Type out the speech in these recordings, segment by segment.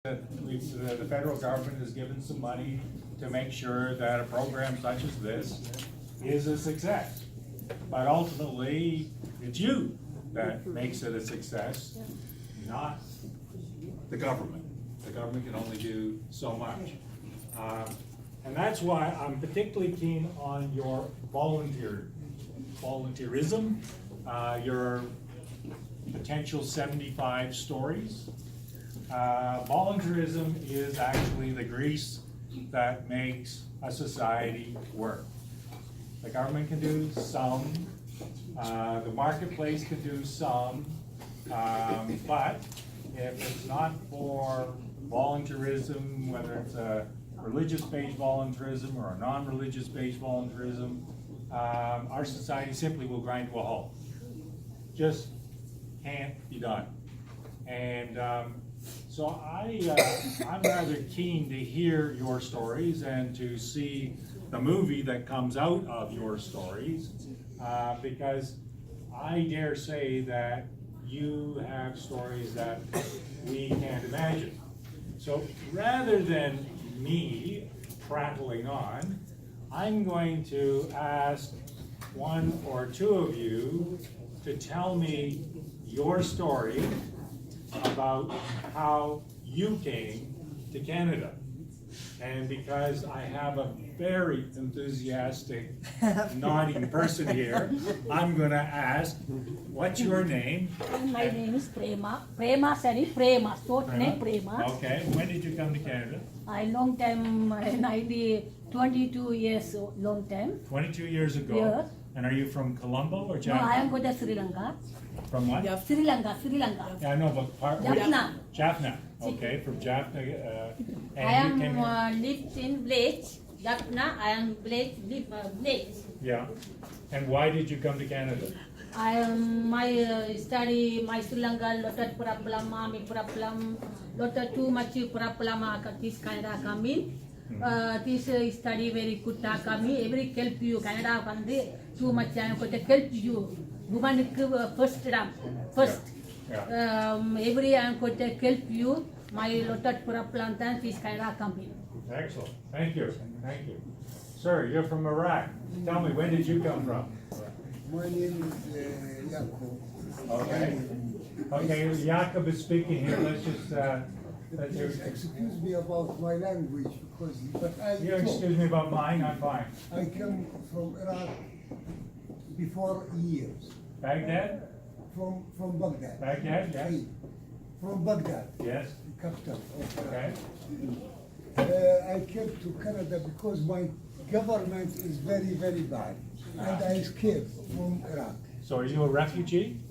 The federal government has given some money to make sure that a program such as this is a success. But ultimately, it's you that makes it a success, not the government. The government can only do so much. And that's why I'm particularly keen on your volunteerism, your potential 75 stories. Volunteerism is actually the grease that makes a society work. The government can do some, the marketplace can do some, but if it's not for volunteerism, whether it's a religious-based volunteerism or a non-religious-based volunteerism, our society simply will grind to a halt. Just can't be done. And so I'm rather keen to hear your stories and to see the movie that comes out of your stories, because I dare say that you have stories that we can't imagine. So rather than me prattling on, I'm going to ask one or two of you to tell me your story about how you came to Canada. And because I have a very enthusiastic, nodding person here, I'm going to ask, what's your name? My name is Prema. Prema. Short name Prema. Okay. When did you come to Canada? I long time, 22 years, long time. 22 years ago. Yes. And are you from Colombo or No, Jaffna? I am going to Sri Lanka. From what? Sri Lanka. Yeah, I know, but part. Jaffna. Jaffna. Okay, from Jaffna. I And you came am lived in village. Jaffna. I am village. Yeah. And why did you come to Canada? I am my study my Sri Lanka lot of problem, lot of too much problem. This Canada coming. This study very good kami. Every help you Canada country too much I am going to help you. Woman first. Yeah. Every I am going to help you. My lot of problem and this Canada coming. Excellent. Thank you. Thank you. Sir, you're from Iraq. Tell me, when did you come from? My name is Jacob. Okay. Okay, Jacob is speaking here. Let's just let's hear. Excuse me about my language because You excuse me about mine. I'm fine. I came from Iraq before years. Baghdad. From Baghdad. Baghdad. Yes. From Baghdad, Yes. the capital of Okay. Iraq. I came to Canada because my government is very, very bad. And I escaped from Iraq. So, are you a refugee?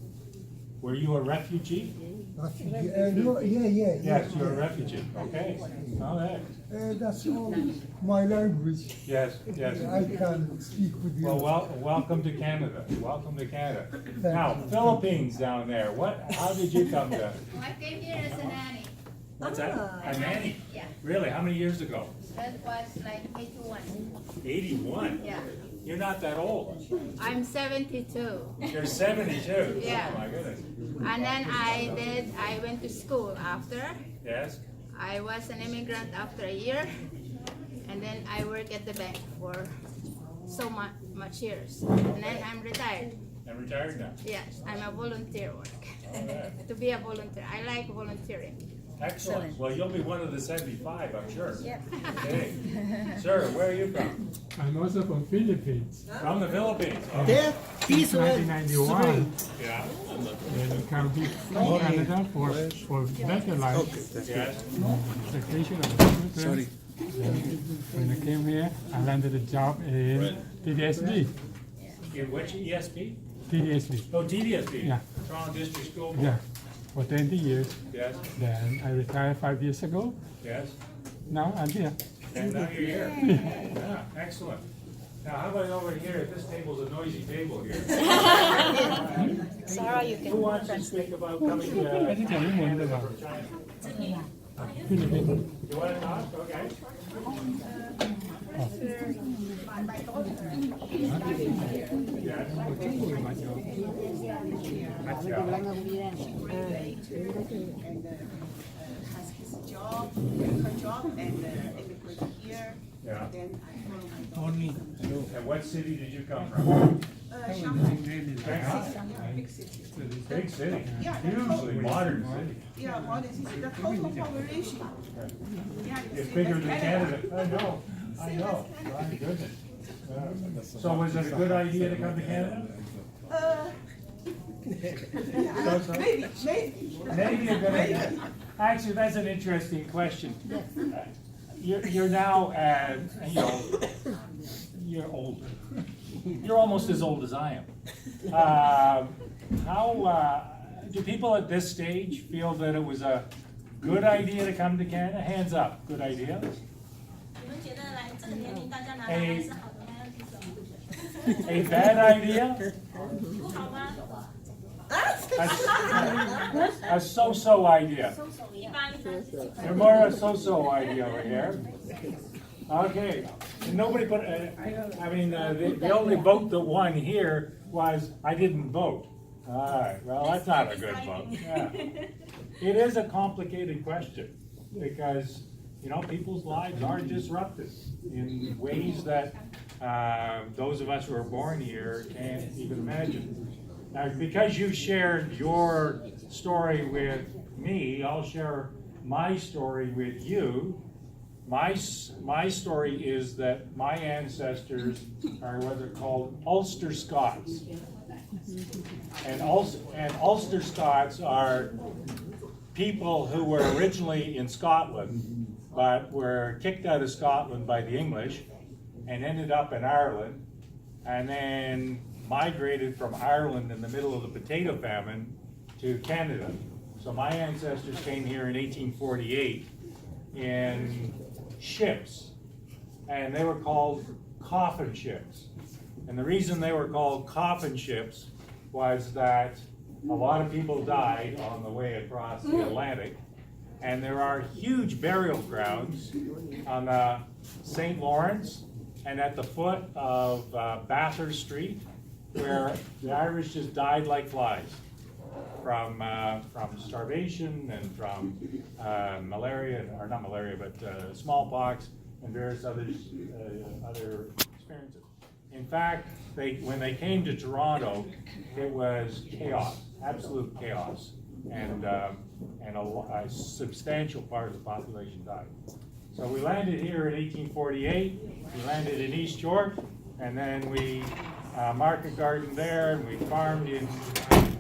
Were you a refugee? Refugee. No, yeah. Yes, you're a refugee. Okay. All right. That's all my language. Yes. Yes. I can speak with you. Well, welcome to Canada. Welcome to Canada. Now, Philippines down there. How did you come to? I came here as a nanny. What's that? A nanny? Yeah. Really? How many years ago? That was like 81. 81? Yeah. You're not that old. I'm 72. You're 72. Yeah. Oh my goodness. And then I went to school after. Yes? I was an immigrant after a year. And then I worked at the bank for so much years. And then I'm retired. I'm retired now. Yes, I'm a volunteer work. All right. To be a volunteer. I like volunteering. Excellent. Well, you'll be one of the 75, I'm sure. Yep. Okay. Sir, where are you from? I'm also from Philippines. From the Philippines. Oh, There, this was 1991, yeah. and come to Canada for better life. Yes. Vacation of the children. When I came here, I landed a job in TDSB. In which ESP? TDSB. Oh, TDSP. Yeah. Toronto District School Board. Yeah, for 20 years. Yes. Then I retired 5 years ago. Yes. Now I'm here. And now you're here. Yeah, excellent. Now, how about over here? This table's a noisy table here. Sarah, you Who wants to speak about coming to I think I'm one of from China? Philippines. You want to talk? Okay. Yes. job, get her job, and immigrate here. Yeah. Then And what city did you come from? Shanghai, Shanghai? big city. Big city, Yeah, hugely modern city. Yeah, modern city. The total population. Yeah, It's bigger than Canada. I know, my goodness. So was it a good idea to come to Canada? So. Maybe. Maybe a good idea. Actually, that's an interesting question. You're now, you're older. You're almost as old as I am. Do people at this stage feel that it was a good idea to come to Canada? Hands up, good idea. 你们觉得来这个年龄大家拿来还是好的吗？ A bad idea? 不好吗？ A so-so idea. 一般一般。 They're more a so-so idea over here. Okay, and nobody put, the only vote that won here was, I didn't vote. All right, well, that's not a good vote. Yeah. It is a complicated question, because, people's lives are disrupted in ways that those of us who are born here can't even imagine. Now, because you shared your story with me, I'll share my story with you. My story is that my ancestors are what are called Ulster Scots. And Ulster Scots are people who were originally in Scotland, but were kicked out of Scotland by the English and ended up in Ireland, and then migrated from Ireland in the middle of the potato famine to Canada. So my ancestors came here in 1848 in ships, and they were called coffin ships. And the reason they were called coffin ships was that a lot of people died on the way across the Atlantic, and there are huge burial grounds on the St. Lawrence and at the foot of Bathurst Street, where the Irish just died like flies from starvation and from malaria, or not malaria, but smallpox and various other experiences. In fact, when they came to Toronto, it was chaos, absolute chaos, and a substantial part of the population died. So we landed here in 1848. We landed in East York, and then we market garden there, and we farmed in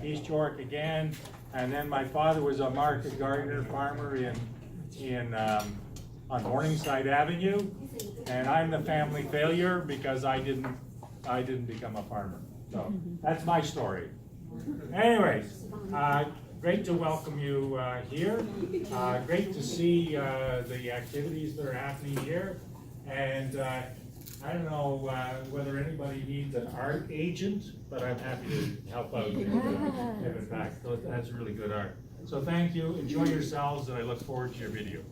East York again. And then my father was a market gardener, farmer on Morningside Avenue, and I'm the family failure because I didn't become a farmer. So that's my story. Anyways, great to welcome you here. Great to see the activities that are happening here. And I don't know whether anybody needs an art agent, but I'm happy to help out if in fact that's really good art. So thank you, enjoy yourselves, and I look forward to your video.